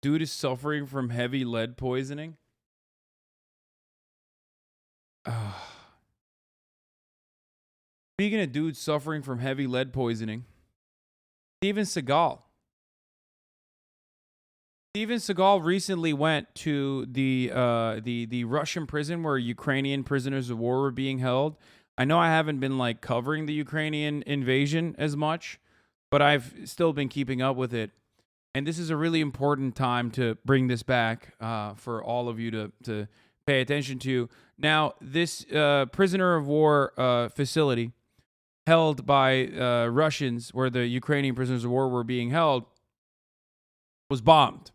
Dude is suffering from heavy lead poisoning. Speaking of dudes suffering from heavy lead poisoning, Steven Seagal. Steven Seagal recently went to the Russian prison where Ukrainian prisoners of war were being held. I know I haven't been like covering the Ukrainian invasion as much, but I've still been keeping up with it. And this is a really important time to bring this back for all of you to pay attention to. Now, this prisoner of war facility held by Russians, where the Ukrainian prisoners of war were being held, was bombed.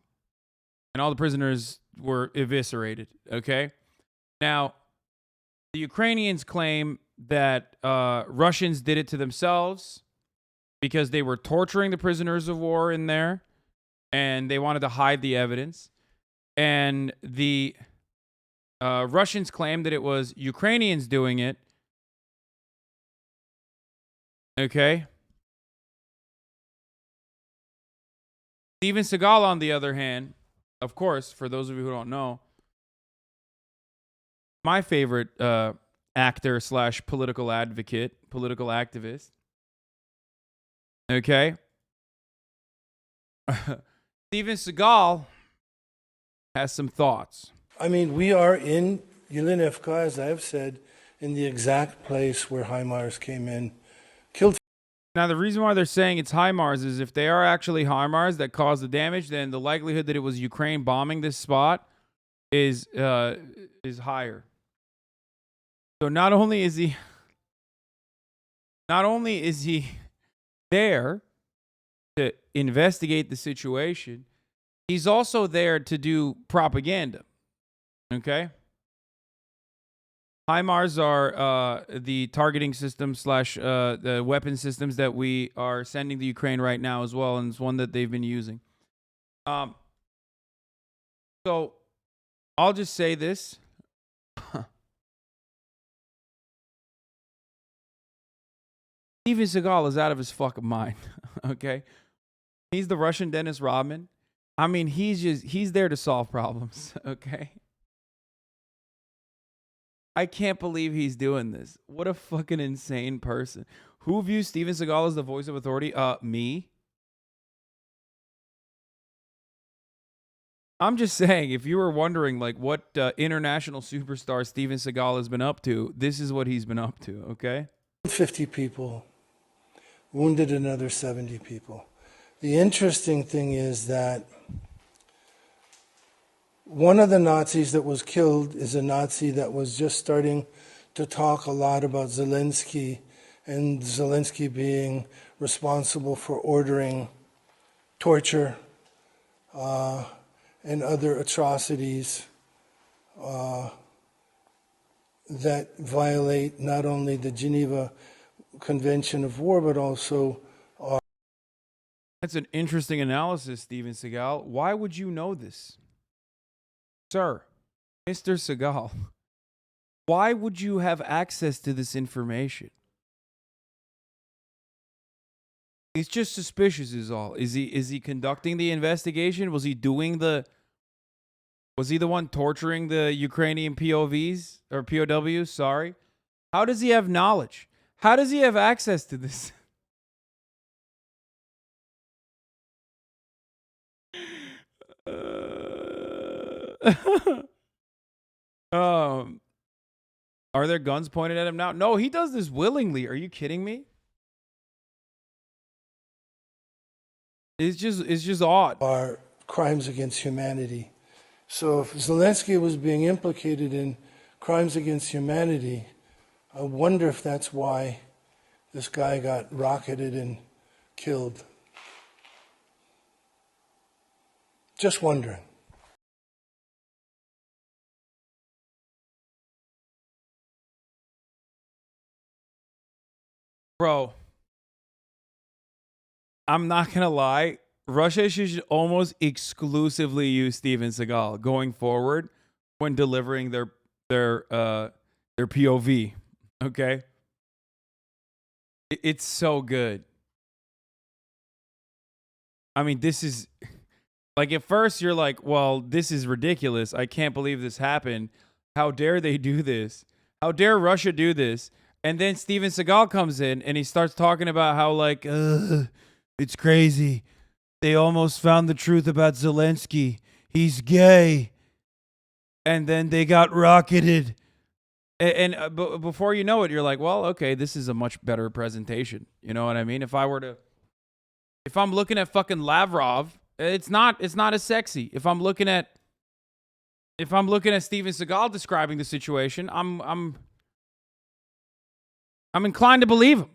And all the prisoners were eviscerated, okay? Now, the Ukrainians claim that Russians did it to themselves because they were torturing the prisoners of war in there, and they wanted to hide the evidence. And the Russians claim that it was Ukrainians doing it, okay? Steven Seagal, on the other hand, of course, for those of you who don't know, my favorite actor / political advocate, political activist. Okay? Steven Seagal has some thoughts. I mean, we are in Yelinivka, as I've said, in the exact place where HIMARS came in, killed. Now, the reason why they're saying it's HIMARS is if they are actually HIMARS that caused the damage, then the likelihood that it was Ukraine bombing this spot is higher. So not only is he there to investigate the situation, he's also there to do propaganda. Okay? HIMARS are the targeting system / the weapon systems that we are sending to Ukraine right now as well, and it's one that they've been using. So I'll just say this. Steven Seagal is out of his fucking mind. Okay? He's the Russian Dennis Rodman. I mean, he's there to solve problems. Okay? I can't believe he's doing this. What a fucking insane person. Who views Steven Seagal as the voice of authority? Me. I'm just saying, if you were wondering like what international superstar Steven Seagal has been up to, this is what he's been up to, okay? 50 people, wounded another 70 people. The interesting thing is that one of the Nazis that was killed is a Nazi that was just starting to talk a lot about Zelensky, and Zelensky being responsible for ordering torture and other atrocities that violate not only the Geneva Convention of War, but also... That's an interesting analysis, Steven Seagal. Why would you know this? Sir, Mr. Seagal, why would you have access to this information? He's just suspicious is all. Is he conducting the investigation? Was he the one torturing the Ukrainian POVs or POWs? Sorry. How does he have knowledge? How does he have access to this? Are there guns pointed at him now? No, he does this willingly. Are you kidding me? It's just odd. Are crimes against humanity. So if Zelensky was being implicated in crimes against humanity, I wonder if that's why this guy got rocketed and killed. Just wondering. Bro, I'm not going to lie. Russia should almost exclusively use Steven Seagal going forward when delivering their POV. Okay? It's so good. I mean, this is Like at first you're like, well, this is ridiculous. I can't believe this happened. How dare they do this? How dare Russia do this? And then Steven Seagal comes in and he starts talking about how like, it's crazy. They almost found the truth about Zelensky. He's gay. And then they got rocketed. And before you know it, you're like, well, okay, this is a much better presentation. You know what I mean? If I'm looking at fucking Lavrov, it's not as sexy. If I'm looking at Steven Seagal describing the situation, I'm inclined to believe him.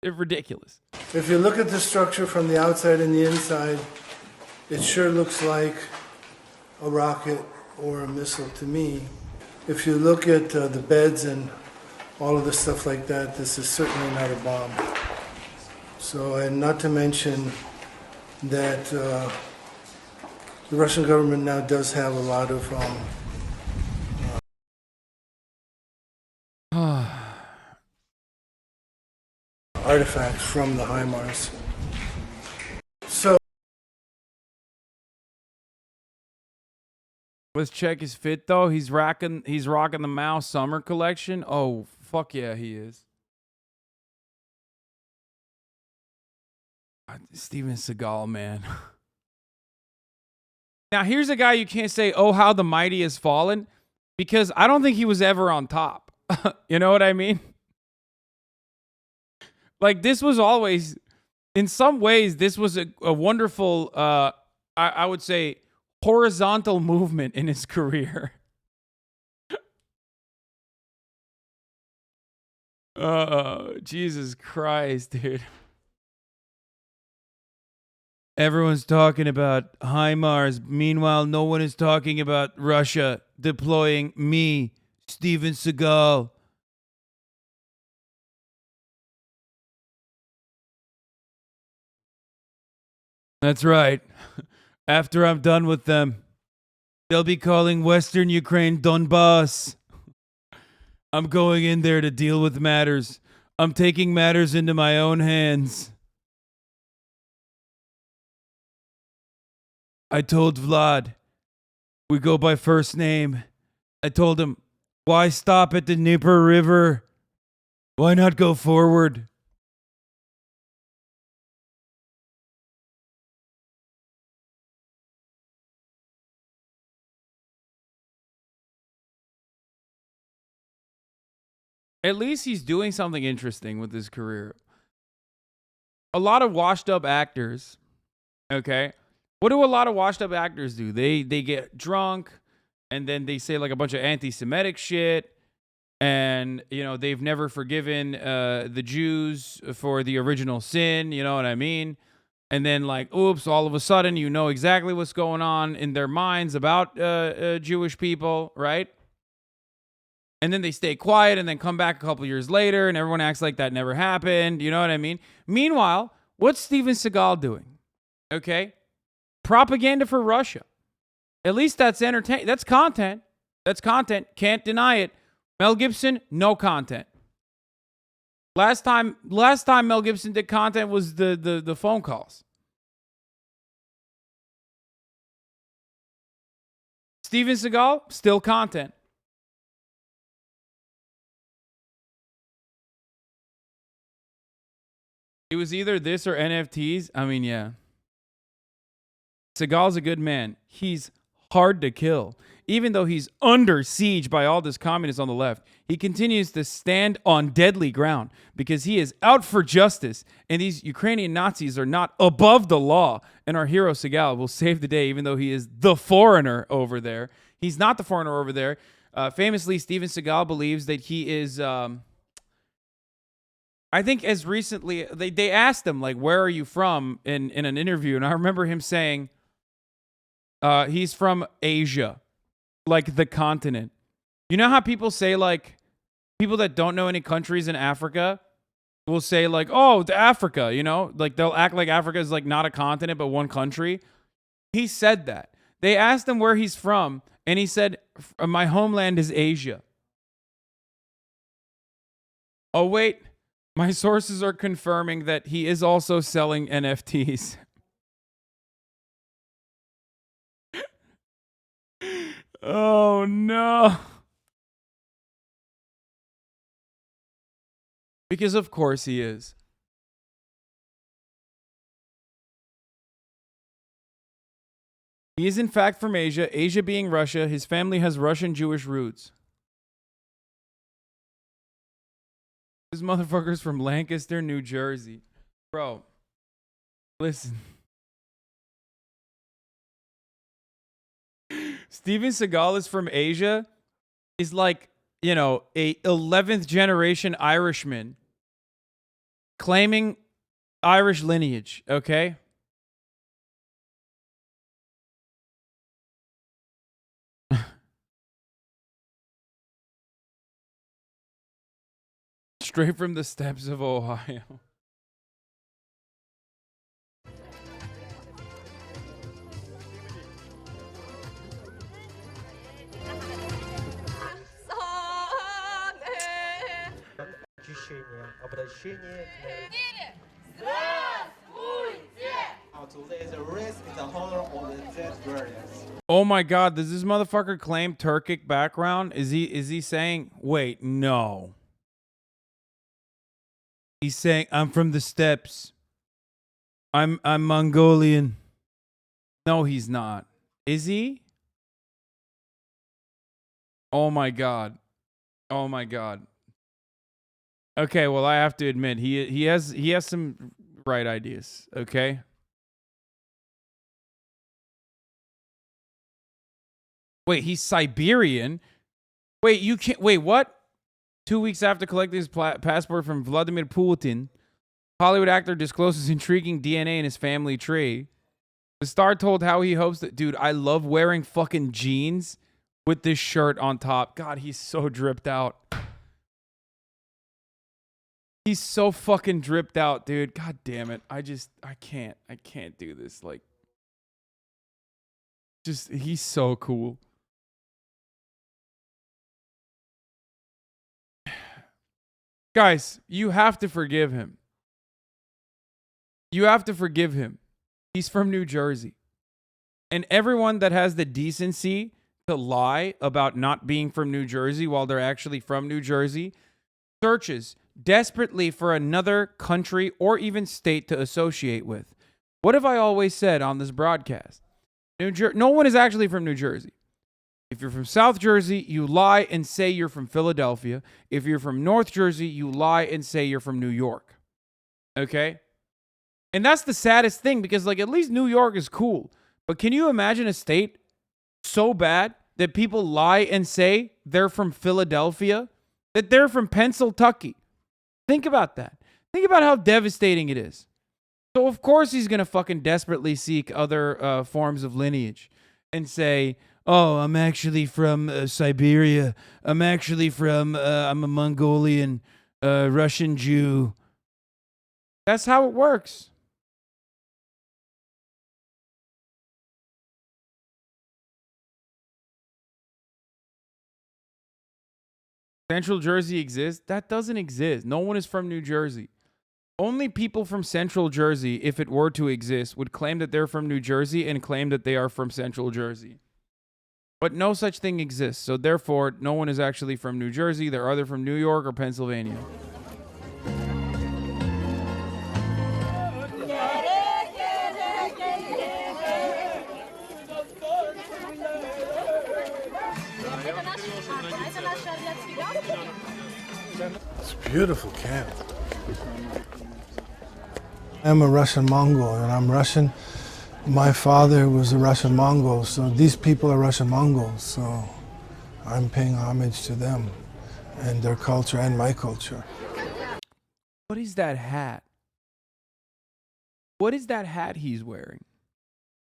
It's ridiculous. If you look at the structure from the outside and the inside, it sure looks like a rocket or a missile to me. If you look at the beds and all of the stuff like that, this is certainly not a bomb. So, and not to mention that the Russian government now does have a lot of artifacts from the HIMARS. So, Let's check his fit though. He's rocking the Mao summer collection. Oh fuck yeah, he is. Steven Seagal, man. Now here's a guy you can't say, oh how the mighty has fallen, because I don't think he was ever on top. You know what I mean? Like this was always, in some ways, this was a wonderful, I would say, horizontal movement in his career. Jesus Christ, dude. Everyone's talking about HIMARS. Meanwhile, no one is talking about Russia deploying me, Steven Seagal. That's right. After I'm done with them, they'll be calling Western Ukraine Donbass. I'm going in there to deal with matters. I'm taking matters into my own hands. I told Vlad, we go by first name. I told him, why stop at the Dnieper River? Why not go forward? At least he's doing something interesting with his career. A lot of washed up actors, okay? What do a lot of washed up actors do? They get drunk and then they say like a bunch of anti-Semitic shit, and you know they've never forgiven the Jews for the original sin. You know what I mean? And then like, oops! All of a sudden, you know exactly what's going on in their minds about Jewish people, right? And then they stay quiet and then come back a couple years later and everyone acts like that never happened. You know what I mean? Meanwhile, what's Steven Seagal doing? Okay? Propaganda for Russia. At least that's entertain. That's content. That's content. Can't deny it. Mel Gibson, no content. Last time Mel Gibson did content was the phone calls. Steven Seagal, still content. It was either this or NFTs. I mean, yeah. Seagal's a good man. He's hard to kill. Even though he's under siege by all this communists on the left, he continues to stand on deadly ground because he is out for justice. And these Ukrainian Nazis are not above the law. And our hero Seagal will save the day, even though he is the foreigner over there. He's not the foreigner over there. Famously, Steven Seagal believes that he is... I think as recently, they asked him, like, where are you from in an interview? And I remember him saying he's from Asia, like the continent. You know how people say, like, people that don't know any countries in Africa will say, like, oh, the Africa, you know? Like, they'll act like Africa is, like, not a continent, but one country. He said that. They asked him where he's from, and he said, my homeland is Asia. Oh, wait. My sources are confirming that he is also selling NFTs. Oh no. Because of course he is. He is in fact from Asia, Asia being Russia. His family has Russian Jewish roots. This motherfucker's from Lancaster, New Jersey. Bro, listen. Steven Seagal is from Asia. Is like, you know, a 11th generation Irishman claiming Irish lineage, okay? Straight from the steppes of Ohio. To lay the rest in the honor of the dead warriors. Oh my god, does this motherfucker claim Turkic background? Is he saying, wait, no. He's saying, I'm from the steppes. I'm Mongolian. No, he's not. Is he? Oh my god. Oh my god. Okay, well I have to admit he has some right ideas, okay? Wait, he's Siberian? Wait, you can't wait, what? 2 weeks after collecting his passport from Vladimir Putin, Hollywood actor discloses intriguing DNA in his family tree. The star told how he hopes that, dude, I love wearing fucking jeans with this shirt on top. God, he's so dripped out. He's so fucking dripped out, dude. God damn it. I can't do this. Like, just, he's so cool. Guys, you have to forgive him. You have to forgive him. He's from New Jersey. And everyone that has the decency to lie about not being from New Jersey while they're actually from New Jersey searches desperately for another country or even state to associate with. What have I always said on this broadcast? No one is actually from New Jersey. If you're from South Jersey, you lie and say you're from Philadelphia. If you're from North Jersey, you lie and say you're from New York. Okay? And that's the saddest thing because, like, at least New York is cool. But can you imagine a state so bad that people lie and say they're from Philadelphia? That they're from Pennsylvania? Think about that. Think about how devastating it is. So, of course, he's going to fucking desperately seek other forms of lineage and say, oh, I'm actually from Siberia. I'm actually from, I'm a Mongolian Russian Jew. That's how it works. Central Jersey exists? That doesn't exist. No one is from New Jersey. Only people from Central Jersey, if it were to exist, would claim that they're from New Jersey and claim that they are from Central Jersey. But no such thing exists. So therefore, no one is actually from New Jersey. They're either from New York or Pennsylvania. It's a beautiful camp. I'm a Russian Mongol, and I'm Russian. My father was a Russian Mongol, so these people are Russian Mongols, so I'm paying homage to them and their culture and my culture. What is that hat? What is that hat he's wearing?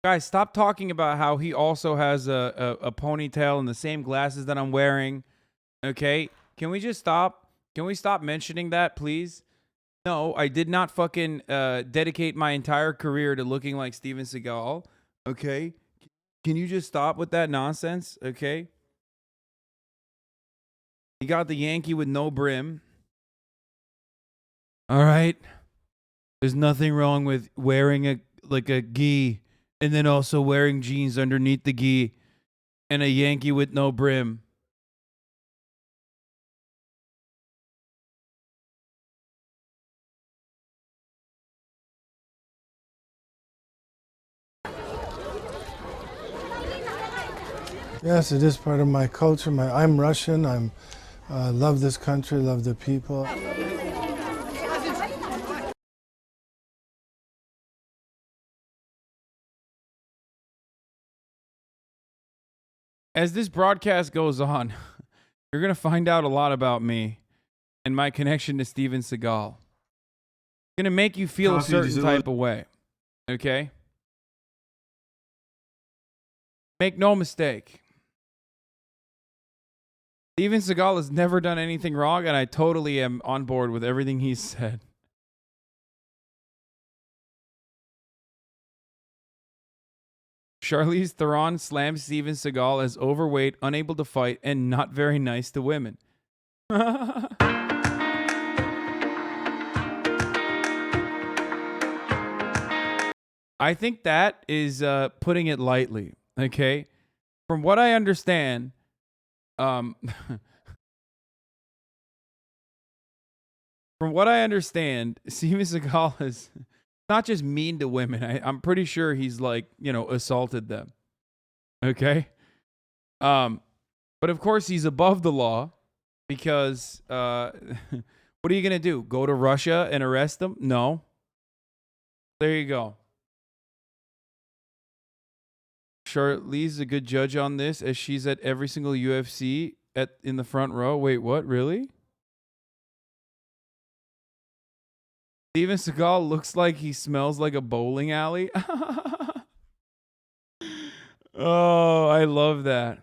Guys, stop talking about how he also has a ponytail and the same glasses that I'm wearing. Okay? Can we just stop? Can we stop mentioning that, please? No, I did not fucking dedicate my entire career to looking like Steven Seagal. Okay? Can you just stop with that nonsense? Okay? You got the Yankee with no brim. All right? There's nothing wrong with wearing a gi and then also wearing jeans underneath the gi. And a Yankee with no brim. Yes, it is part of my culture. I'm Russian. I'm love this country, love the people. As this broadcast goes on, you're going to find out a lot about me and my connection to Steven Seagal. It's going to make you feel a certain type of way. Okay? Make no mistake. Steven Seagal has never done anything wrong, and I totally am on board with everything he's said. Charlize Theron slams Steven Seagal as overweight, unable to fight, and not very nice to women. I think that is putting it lightly. Okay, from what I understand, from what I understand, Steven Seagal is not just mean to women. I'm pretty sure he's like, assaulted them. Okay. But of course he's above the law because what are you gonna do? Go to Russia and arrest them? No. There you go. Charlize's a good judge on this, as she's at every single UFC in the front row. Wait, what? Really? Steven Seagal looks like he smells like a bowling alley. Oh, I love that.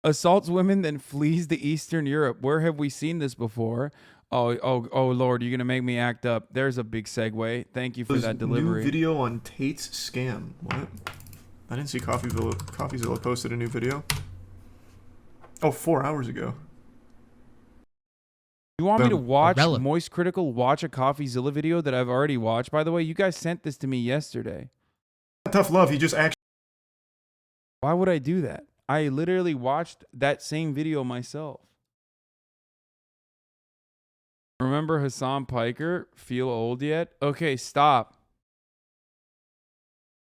Assaults women, then flees to Eastern Europe. Where have we seen this before? Oh, Lord, you're going to make me act up. There's a big segue. Thank you for that delivery. New video on Tate's scam. What? I didn't see CoffeeZilla posted a new video. Oh, 4 hours ago. You want me to watch Moist Critical watch a CoffeeZilla video that I've already watched? By the way, you guys sent this to me yesterday. Tough love. He just actually... Why would I do that? I literally watched that same video myself. Remember Hasan Piker? Feel old yet? Okay, stop.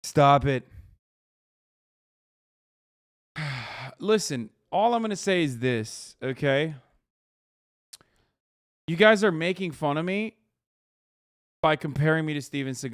Stop it. Listen, all I'm going to say is this, okay? You guys are making fun of me by comparing me to Steven Seagal.